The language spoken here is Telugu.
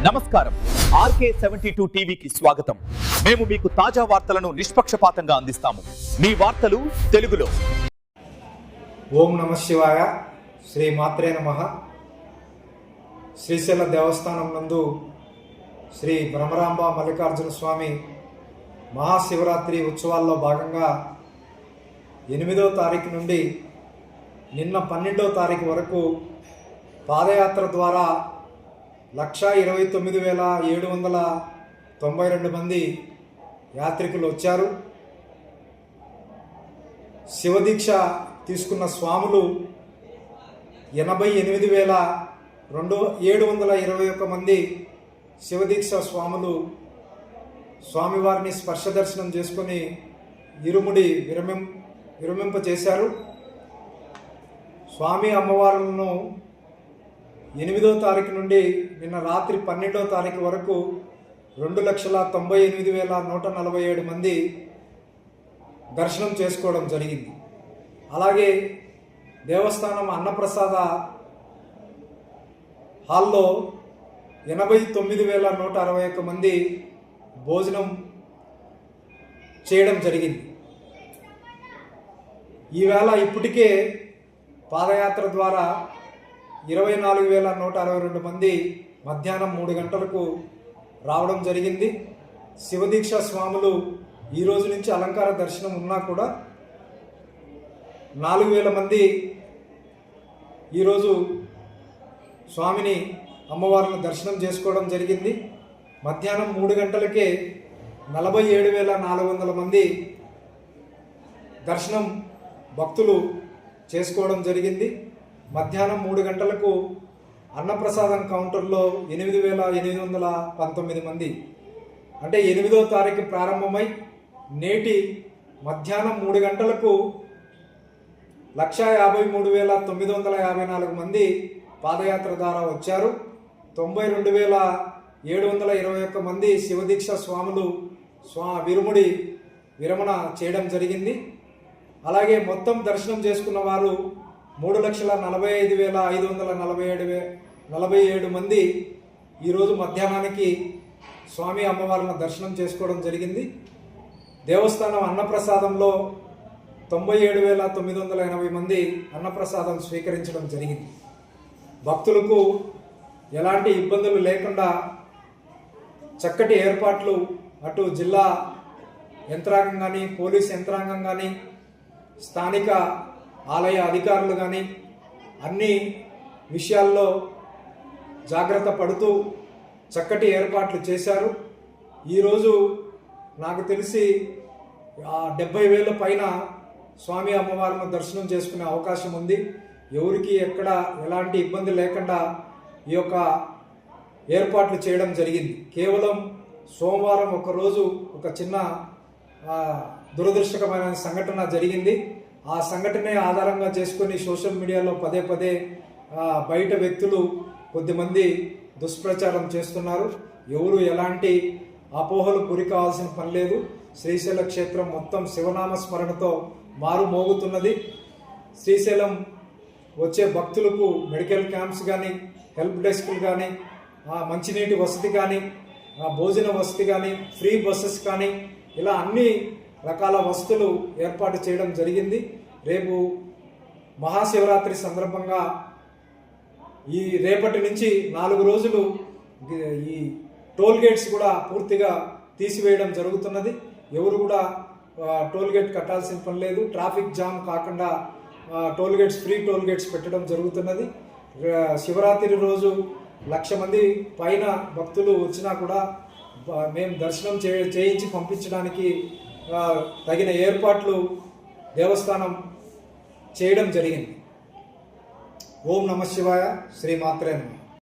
నమస్కారం. RK72 టీవీకి స్వాగతం. మేము మీకు తాజా వార్తలను నిష్పక్షపాతంగా అందిస్తాము. మీ వార్తలు తెలుగులో. ఓం నమః శివాయ. శ్రీ మాత్రే నమః. శ్రీశైల దేవస్థానం నందు శ్రీ భ్రమరాంబ మల్లికార్జున స్వామి మహాశివరాత్రి ఉత్సవాల్లో భాగంగా 8వ తారీఖు నుండి నిన్న 12వ తారీఖు వరకు పాదయాత్ర ద్వారా 129,792 మంది యాత్రికులు వచ్చారు. శివదీక్ష తీసుకున్న స్వాములు 88,721 మంది శివదీక్ష స్వాములు స్వామివారిని స్పర్శ దర్శనం చేసుకొని ఇరుముడి విరమింపచేశారు. స్వామి అమ్మవార్లను 8వ తారీఖు నుండి నిన్న రాత్రి 12వ తారీఖు వరకు 2,98,147 మంది దర్శనం చేసుకోవడం జరిగింది. అలాగే దేవస్థానం అన్నప్రసాద హాల్లో 89,161 మంది భోజనం చేయడం జరిగింది. ఈవేళ ఇప్పటికే పాదయాత్ర ద్వారా 24,162 మంది మధ్యాహ్నం 3 గంటలకు రావడం జరిగింది. శివదీక్ష స్వాములు ఈరోజు నుంచి అలంకార దర్శనం ఉన్నా కూడా 4,000 మంది ఈరోజు స్వామిని అమ్మవారిని దర్శనం చేసుకోవడం జరిగింది. మధ్యాహ్నం 3 గంటలకే 47,400 మంది దర్శనం భక్తులు చేసుకోవడం జరిగింది. మధ్యాహ్నం 3 గంటలకు అన్నప్రసాదం కౌంటర్లో 8,819 మంది, అంటే 8వ తారీఖు ప్రారంభమై నేటి మధ్యాహ్నం 3 గంటలకు 1,53,954 మంది పాదయాత్ర ద్వారా వచ్చారు. 92,721 మంది శివదీక్ష స్వాములు విరుముడి విరమణ చేయడం జరిగింది. అలాగే మొత్తం దర్శనం చేసుకున్న వారు 3,45,547 మంది ఈరోజు మధ్యాహ్నానికి స్వామి అమ్మవారిని దర్శనం చేసుకోవడం జరిగింది. దేవస్థానం అన్నప్రసాదంలో 97,980 మంది అన్నప్రసాదం స్వీకరించడం జరిగింది. భక్తులకు ఎలాంటి ఇబ్బందులు లేకుండా చక్కటి ఏర్పాట్లు అటు జిల్లా యంత్రాంగం కానీ, పోలీస్ యంత్రాంగం కానీ, స్థానిక ఆలయ అధికారులు కానీ అన్ని విషయాల్లో జాగ్రత్త పడుతూ చక్కటి ఏర్పాట్లు చేశారు. ఈరోజు నాకు తెలిసి 70,000 పైన స్వామి అమ్మవారిని దర్శనం చేసుకునే అవకాశం ఉంది. ఎవరికి ఎక్కడ ఎలాంటి ఇబ్బంది లేకుండా ఈ యొక్క ఏర్పాట్లు చేయడం జరిగింది. కేవలం సోమవారం ఒకరోజు ఒక చిన్న దురదృష్టకరమైన సంఘటన జరిగింది. ఆ సంఘటనే ఆధారంగా చేసుకొని సోషల్ మీడియాలో పదే బయట వ్యక్తులు కొద్దిమంది దుష్ప్రచారం చేస్తున్నారు. ఎవరు ఎలాంటి అపోహలు గురి కావాల్సిన పని లేదు. శ్రీశైల క్షేత్రం మొత్తం శివనామ స్మరణతో మారుమోగుతున్నది. శ్రీశైలం వచ్చే భక్తులకు మెడికల్ క్యాంప్స్ కానీ, హెల్ప్ డెస్క్లు కానీ, మంచినీటి వసతి కానీ, భోజన వసతి కానీ, ఫ్రీ బస్సెస్ కానీ, ఇలా అన్ని రకాల వసతులు ఏర్పాటు చేయడం జరిగింది. రేపు మహాశివరాత్రి సందర్భంగా ఈ రేపటి నుంచి 4 రోజులు ఈ టోల్ గేట్స్ కూడా పూర్తిగా తీసివేయడం జరుగుతున్నది. ఎవరు కూడా టోల్ గేట్ కట్టాల్సిన పని లేదు. ట్రాఫిక్ జామ్ కాకుండా toll gates, free toll gates పెట్టడం జరుగుతున్నది. శివరాత్రి రోజు 1,00,000 మంది పైన భక్తులు వచ్చినా కూడా మేము దర్శనం చేయించి పంపించడానికి తగిన ఏర్పాట్లు దేవస్థానం చేయడం జరిగింది. ఓం నమః శివాయ. శ్రీ మాత్రే నమః.